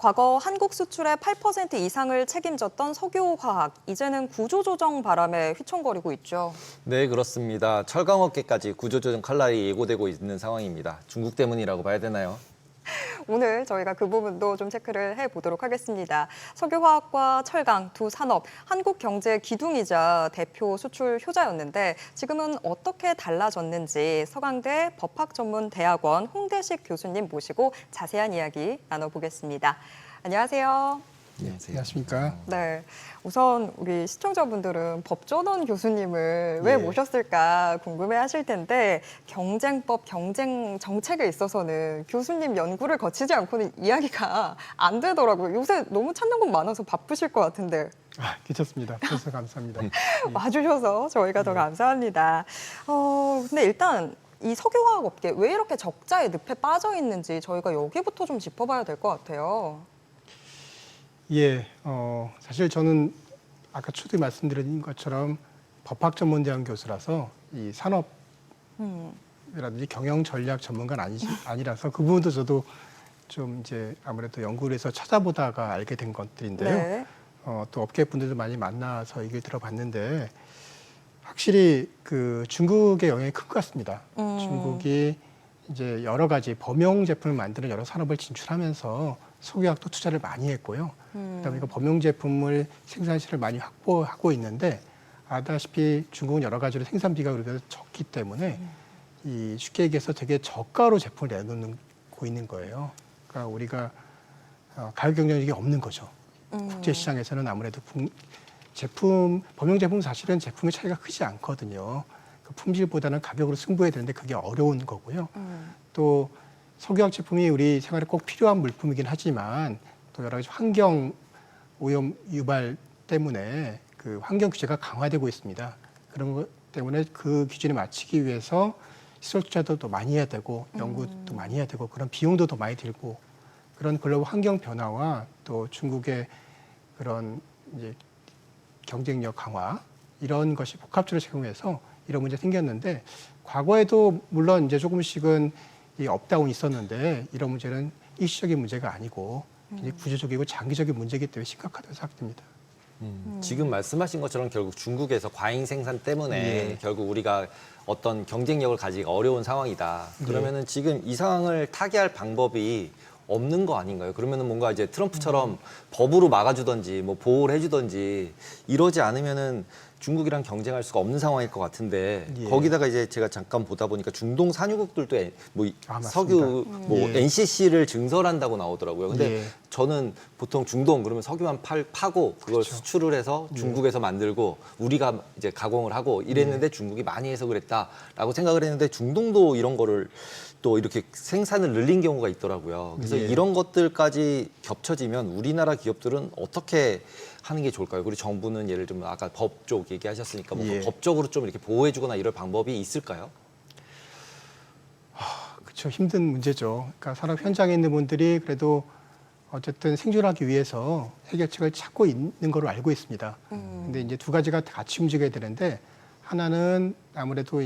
과거 한국 수출의 8% 이상을 책임졌던 석유화학, 이제는 구조조정 바람에 휘청거리고 있죠. 네, 그렇습니다. 철강업계까지 구조조정 칼날이 예고되고 있는 상황입니다. 중국 때문이라고 봐야 되나요? 오늘 저희가 그 부분도 좀 체크를 해보도록 하겠습니다. 석유화학과 철강 두 산업, 한국 경제 기둥이자 대표 수출 효자였는데 지금은 어떻게 달라졌는지 서강대 법학전문대학원 홍대식 교수님 모시고 자세한 이야기 나눠보겠습니다. 안녕하세요. 안녕하십니까. 네, 우선 우리 시청자분들은 법전원 교수님을 왜 모셨을까 궁금해하실 텐데 경쟁법, 경쟁 정책에 있어서는 교수님 연구를 거치지 않고는 이야기가 안 되더라고요. 요새 너무 찾는 곳 많아서 바쁘실 것 같은데. 괜찮습니다. 그래서 감사합니다. 와주셔서 저희가 더 감사합니다. 근데 일단 이 석유화학 업계 왜 이렇게 적자의 늪에 빠져 있는지 저희가 여기부터 좀 짚어봐야 될 것 같아요. 사실 저는 아까 초두에 말씀드린 것처럼 법학전문대학 교수라서 이 산업이라든지 경영 전략 전문가는 아니라서 그 부분도 저도 좀 이제 아무래도 연구를 해서 찾아보다가 알게 된 것들인데요. 네. 또 업계 분들도 많이 만나서 얘기를 들어봤는데 확실히 그 중국의 영향이 큰 것 같습니다. 중국이 이제 여러 가지 범용 제품을 만드는 여러 산업을 진출하면서 석유화학도 투자를 많이 했고요. 그다음에 그 범용 제품을 생산실을 많이 확보하고 있는데 아다시피 중국은 여러 가지로 생산비가 그렇게 적기 때문에 이 쉽게 얘기해서 되게 저가로 제품을 내놓고 있는 거예요. 그러니까 우리가 가격 경쟁력이 없는 거죠. 국제 시장에서는 아무래도 범용 제품 사실은 제품의 차이가 크지 않거든요. 그 품질보다는 가격으로 승부해야 되는데 그게 어려운 거고요. 또 석유화학 제품이 우리 생활에 꼭 필요한 물품이긴 하지만 또 여러 가지 환경 오염 유발 때문에 그 환경 규제가 강화되고 있습니다. 그런 것 때문에 그 기준에 맞추기 위해서 시설 투자도 더 많이 해야 되고 연구도 많이 해야 되고 그런 비용도 더 많이 들고 그런 글로벌 환경 변화와 또 중국의 그런 이제 경쟁력 강화 이런 것이 복합적으로 작용해서 이런 문제 생겼는데 과거에도 물론 이제 조금씩은 이 업다운이 있었는데 이런 문제는 일시적인 문제가 아니고 이제 구조적이고 장기적인 문제이기 때문에 심각하다고 생각됩니다. 지금 말씀하신 것처럼 결국 중국에서 과잉 생산 때문에 결국 우리가 어떤 경쟁력을 가지기 어려운 상황이다. 그러면은 지금 이 상황을 타개할 방법이 없는 거 아닌가요? 그러면은 뭔가 이제 트럼프처럼 법으로 막아주든지 뭐 보호를 해주든지 이러지 않으면은 중국이랑 경쟁할 수가 없는 상황일 것 같은데 거기다가 이제 제가 잠깐 보다 보니까 중동 산유국들도 뭐 석유 뭐 NCC를 증설한다고 나오더라고요. 근데 저는 보통 중동 그러면 석유만 파고 그걸 수출을 해서 중국에서 만들고 우리가 이제 가공을 하고 이랬는데 중국이 많이 해서 그랬다라고 생각을 했는데 중동도 이런 거를 또 이렇게 생산을 늘린 경우가 있더라고요. 그래서 이런 것들까지 겹쳐지면 우리나라 기업들은 어떻게 하는 게 좋을까요? 그리고 정부는 예를 들면 아까 법 쪽 얘기하셨으니까 뭐 법적으로 좀 이렇게 보호해주거나 이럴 방법이 있을까요? 그렇죠. 힘든 문제죠. 그러니까 산업 현장에 있는 분들이 그래도 어쨌든 생존하기 위해서 해결책을 찾고 있는 걸로 알고 있습니다. 근데 이제 두 가지가 같이 움직여야 되는데 하나는 아무래도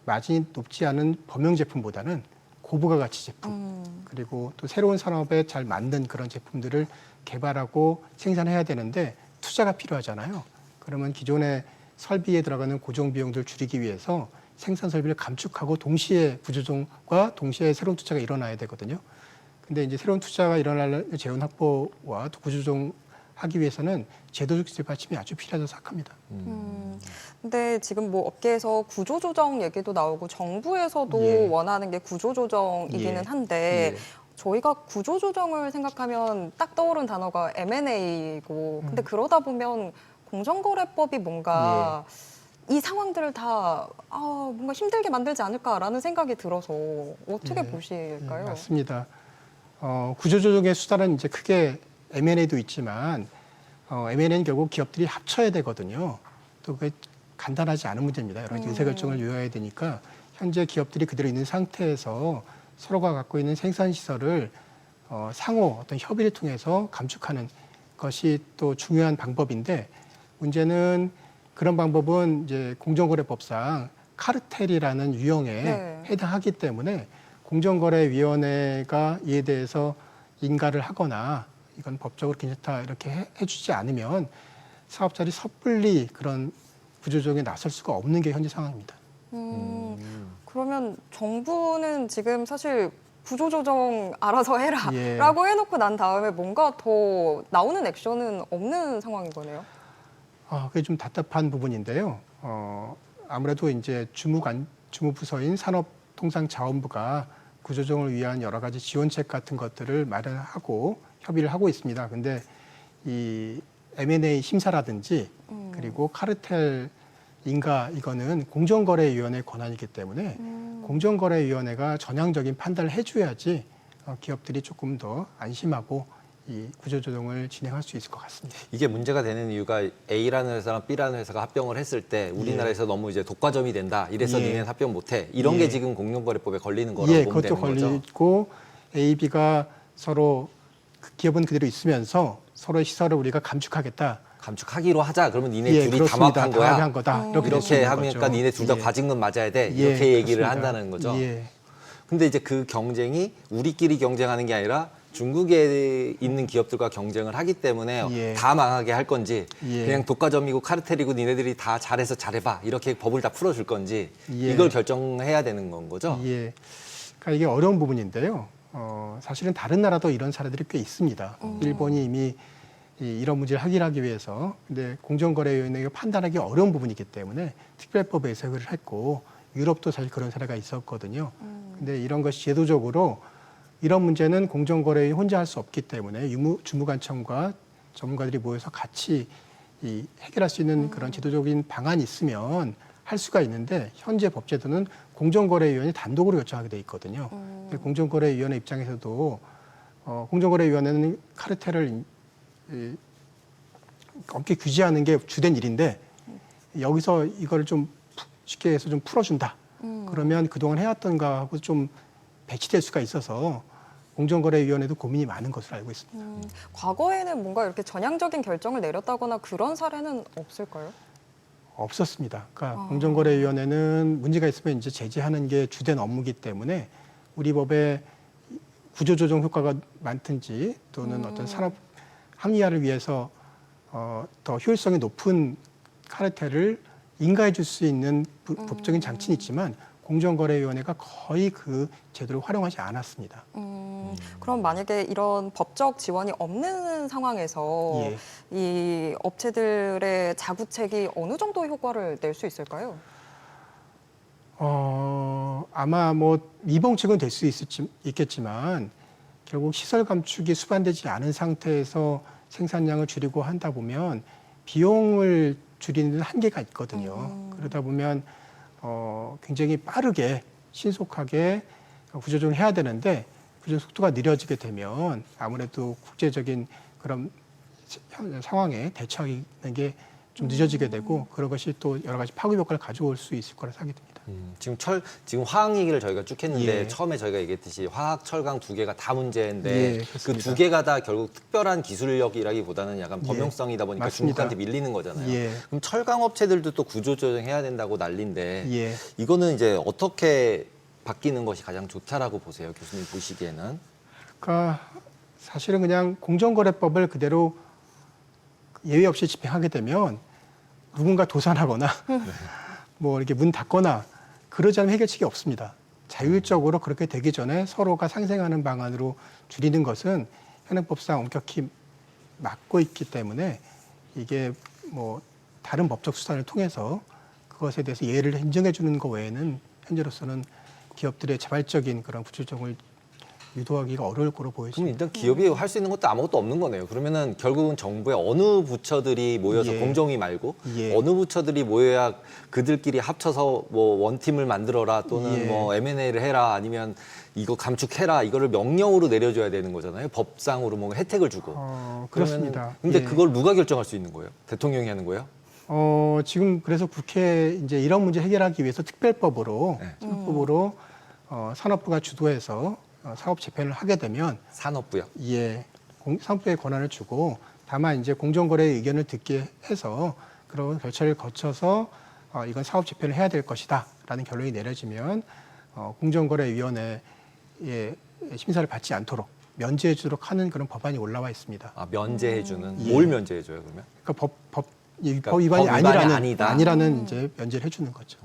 마진이 높지 않은 범용 제품보다는 고부가 가치 제품 그리고 또 새로운 산업에 잘 맞는 그런 제품들을 개발하고 생산해야 되는데 투자가 필요하잖아요. 그러면 기존의 설비에 들어가는 고정 비용들을 줄이기 위해서 생산 설비를 감축하고 동시에 구조조정과 동시에 새로운 투자가 일어나야 되거든요. 근데 이제 새로운 투자가 일어나는 재원 확보와 또 구조조정하기 위해서는 제도적 뒷받침이 아주 필요하다고 생각합니다. 근데 지금 뭐 업계에서 구조조정 얘기도 나오고 정부에서도 원하는 게 구조조정이기는 한데 저희가 구조조정을 생각하면 딱 떠오른 단어가 M&A고 근데 그러다 보면 공정거래법이 뭔가 이 상황들을 다 뭔가 힘들게 만들지 않을까라는 생각이 들어서 어떻게 보실까요? 맞습니다. 구조조정의 수단은 이제 크게 M&A도 있지만 M&A는 결국 기업들이 합쳐야 되거든요. 또 그게 간단하지 않은 문제입니다. 여러 가지 의사결정을 요해야 되니까 현재 기업들이 그대로 있는 상태에서 서로가 갖고 있는 생산시설을 상호 어떤 협의를 통해서 감축하는 것이 또 중요한 방법인데 문제는 그런 방법은 이제 공정거래법상 카르텔이라는 유형에 해당하기 때문에 공정거래위원회가 이에 대해서 인가를 하거나 이건 법적으로 괜찮다 이렇게 해주지 않으면 사업자들이 섣불리 그런 구조조정에 나설 수가 없는 게 현재 상황입니다. 그러면 정부는 지금 사실 구조조정 알아서 해라라고 예. 해놓고 난 다음에 뭔가 더 나오는 액션은 없는 상황인 거네요. 그게 좀 답답한 부분인데요. 아무래도 이제 주무부서인 산업통상자원부가 구조조정을 위한 여러 가지 지원책 같은 것들을 마련하고 협의를 하고 있습니다. 근데 이 M&A 심사라든지 그리고 카르텔 인가 이거는 공정거래위원회 권한이기 때문에 공정거래위원회가 전향적인 판단을 해줘야지 기업들이 조금 더 안심하고 이 구조조정을 진행할 수 있을 것 같습니다. 이게 문제가 되는 이유가 A라는 회사랑 B라는 회사가 합병을 했을 때 우리나라에서 너무 이제 독과점이 된다. 이래서 예. 니네는 합병 못해. 이런 예. 게 지금 공정거래법에 걸리는 거라고 예, 보면 그것도 되는 거죠. 걸리고 A, B가 서로 그 기업은 그대로 있으면서 서로의 시설을 우리가 감축하겠다. 감축하기로 하자. 그러면 니네 예, 둘이 그렇습니다. 담합한 거야. 담합한 거다. 이렇게 될수 이렇게 있는 하니까 거죠. 니네 둘 다 예. 과징금 맞아야 돼. 예, 이렇게 얘기를 그렇습니다. 한다는 거죠. 예. 근데 이제 그 경쟁이 우리끼리 경쟁하는 게 아니라 중국에 있는 기업들과 경쟁을 하기 때문에 예. 다 망하게 할 건지 예. 그냥 독과점이고 카르텔이고 니네들이 다 잘해서 잘해봐 이렇게 법을 다 풀어줄 건지 예. 이걸 결정해야 되는 건 거죠. 예. 그러니까 이게 어려운 부분인데요. 사실은 다른 나라도 이런 사례들이 꽤 있습니다. 일본이 이미 이런 문제를 해결하기 위해서 근데 공정거래위원회가 판단하기 어려운 부분이기 때문에 특별법에서 해결을 했고 유럽도 사실 그런 사례가 있었거든요. 근데 이런 것이 제도적으로 이런 문제는 공정거래위원회 혼자 할 수 없기 때문에 주무관청과 전문가들이 모여서 같이 해결할 수 있는 그런 제도적인 방안이 있으면 할 수가 있는데 현재 법제도는 공정거래위원회 단독으로 요청하게 돼 있거든요. 공정거래위원회 입장에서도 공정거래위원회는 카르텔을 엄격히 규제하는 게 주된 일인데 여기서 이걸 좀 쉽게 해서 좀 풀어준다. 그러면 그동안 해왔던 거하고 좀 배치될 수가 있어서 공정거래위원회도 고민이 많은 것으로 알고 있습니다. 과거에는 뭔가 이렇게 전향적인 결정을 내렸다거나 그런 사례는 없을까요? 없었습니다. 그러니까 공정거래위원회는 문제가 있으면 이제 제재하는 게 주된 업무이기 때문에 우리 법에 구조조정 효과가 많든지 또는 어떤 산업 합리화를 위해서 더 효율성이 높은 카르텔을 인가해 줄 수 있는 법적인 장치는 있지만 공정거래위원회가 거의 그 제도를 활용하지 않았습니다. 그럼 만약에 이런 법적 지원이 없는 상황에서 예. 이 업체들의 자구책이 어느 정도 효과를 낼 수 있을까요? 아마 뭐 미봉책은 될 수 있겠지만 결국 시설 감축이 수반되지 않은 상태에서 생산량을 줄이고 한다 보면 비용을 줄이는 한계가 있거든요. 그러다 보면 굉장히 빠르게 신속하게 구조조정을 해야 되는데 구조 속도가 느려지게 되면 아무래도 국제적인 그런 상황에 대처하는 게 좀 늦어지게 되고 그런 것이 또 여러 가지 파급 효과를 가져올 수 있을 거라 생각이 듭니다. 지금 화학 얘기를 저희가 쭉 했는데 예. 처음에 저희가 얘기했듯이 화학, 철강 두 개가 다 문제인데 예, 그 그렇습니다. 두 개가 다 결국 특별한 기술력이라기보다는 약간 예, 범용성이다 보니까 맞습니다. 중국한테 밀리는 거잖아요. 예. 그럼 철강 업체들도 또 구조조정해야 된다고 난리인데 예. 이거는 이제 어떻게 바뀌는 것이 가장 좋다라고 보세요, 교수님 보시기에는? 그러니까 사실은 그냥 공정거래법을 그대로 예외 없이 집행하게 되면 누군가 도산하거나 뭐 이렇게 문 닫거나 그러지 않으면 해결책이 없습니다. 자율적으로 그렇게 되기 전에 서로가 상생하는 방안으로 줄이는 것은 현행법상 엄격히 막고 있기 때문에 이게 뭐 다른 법적 수단을 통해서 그것에 대해서 예외를 인정해 주는 것 외에는 현재로서는 기업들의 자발적인 그런 구조조정을 유도하기가 어려울 거로 그럼 보여집니다. 일단 기업이 할 수 있는 것도 아무것도 없는 거네요. 그러면은 결국은 정부의 어느 부처들이 모여서 예. 공정위 말고 예. 어느 부처들이 모여야 그들끼리 합쳐서 뭐 원팀을 만들어라 또는 예. 뭐 M&A를 해라 아니면 이거 감축해라 이거를 명령으로 내려줘야 되는 거잖아요. 법상으로 뭔가 혜택을 주고. 그렇습니다. 그러면은 근데 예. 그걸 누가 결정할 수 있는 거예요? 대통령이 하는 거예요? 지금 그래서 국회 이제 이런 문제 해결하기 위해서 특별법으로 산업부가 주도해서 사업 재편을 하게 되면 산업부요. 예, 산업부에 권한을 주고 다만 이제 공정거래의 의견을 듣게 해서 그런 절차를 거쳐서 이건 사업 재편을 해야 될 것이다라는 결론이 내려지면 공정거래위원회의 심사를 받지 않도록 면제해주도록 하는 그런 법안이 올라와 있습니다. 아, 면제해주는 예. 뭘 면제해줘요 그러면? 그러니까 법 그러니까 위반이 법 위반이 아니라는 이제 면제를 해주는 거죠.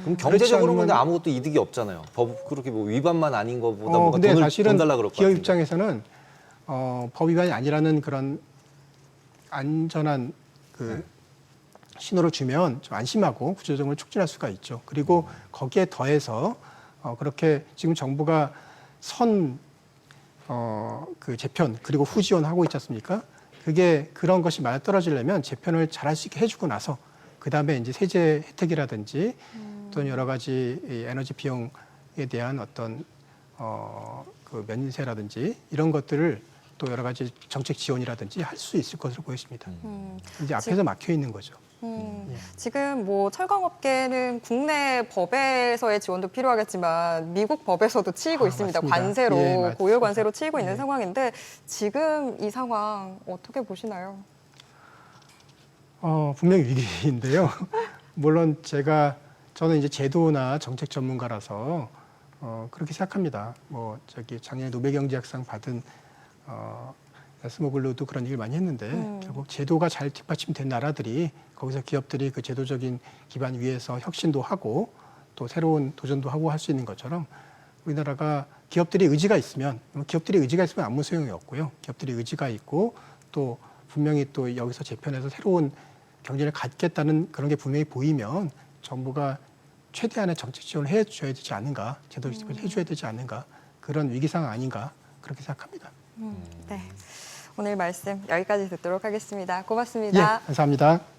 그럼 경제적으로 그렇지 근데 않으면- 아무것도 이득이 없잖아요. 법 그렇게 뭐 위반만 아닌 거보다 뭔가 근데 돈 사실은 달라 그럴 것 기업 같은데. 입장에서는 법 위반이 아니라는 그런 안전한 그 신호를 주면 좀 안심하고 구조조정을 촉진할 수가 있죠. 그리고 거기에 더해서 그렇게 지금 정부가 그 재편 그리고 후지원하고 있지 않습니까? 그게 그런 것이 맞아 떨어지려면 재편을 잘할 수 있게 해주고 나서 그 다음에 이제 세제 혜택이라든지 또는 여러 가지 이 에너지 비용에 대한 어떤 그 면세라든지 이런 것들을 또 여러 가지 정책 지원이라든지 할 수 있을 것으로 보여집니다. 이제 앞에서 막혀 있는 거죠. 지금 뭐 철강업계는 국내 법에서의 지원도 필요하겠지만 미국 법에서도 치이고 있습니다. 맞습니다. 관세로, 예, 맞습니다. 고유 관세로 치이고 있는 예. 상황인데 지금 이 상황 어떻게 보시나요? 분명히 위기인데요. 물론 저는 이제 제도나 정책 전문가라서 그렇게 생각합니다. 뭐 작년에 노벨경제학상 받은 야스모글루도 그런 얘기를 많이 했는데 결국 제도가 잘 뒷받침된 나라들이 거기서 기업들이 그 제도적인 기반 위에서 혁신도 하고 또 새로운 도전도 하고 할 수 있는 것처럼 우리나라가 기업들이 의지가 있으면 아무 소용이 없고요. 기업들이 의지가 있고 또 분명히 또 여기서 재편해서 새로운 경제를 갖겠다는 그런 게 분명히 보이면 정부가 최대한의 정책 지원을 해줘야 되지 않는가, 제도 지원을 해줘야 되지 않는가 그런 위기 상황 아닌가 그렇게 생각합니다. 네. 오늘 말씀 여기까지 듣도록 하겠습니다. 예, 고맙습니다. 감사합니다.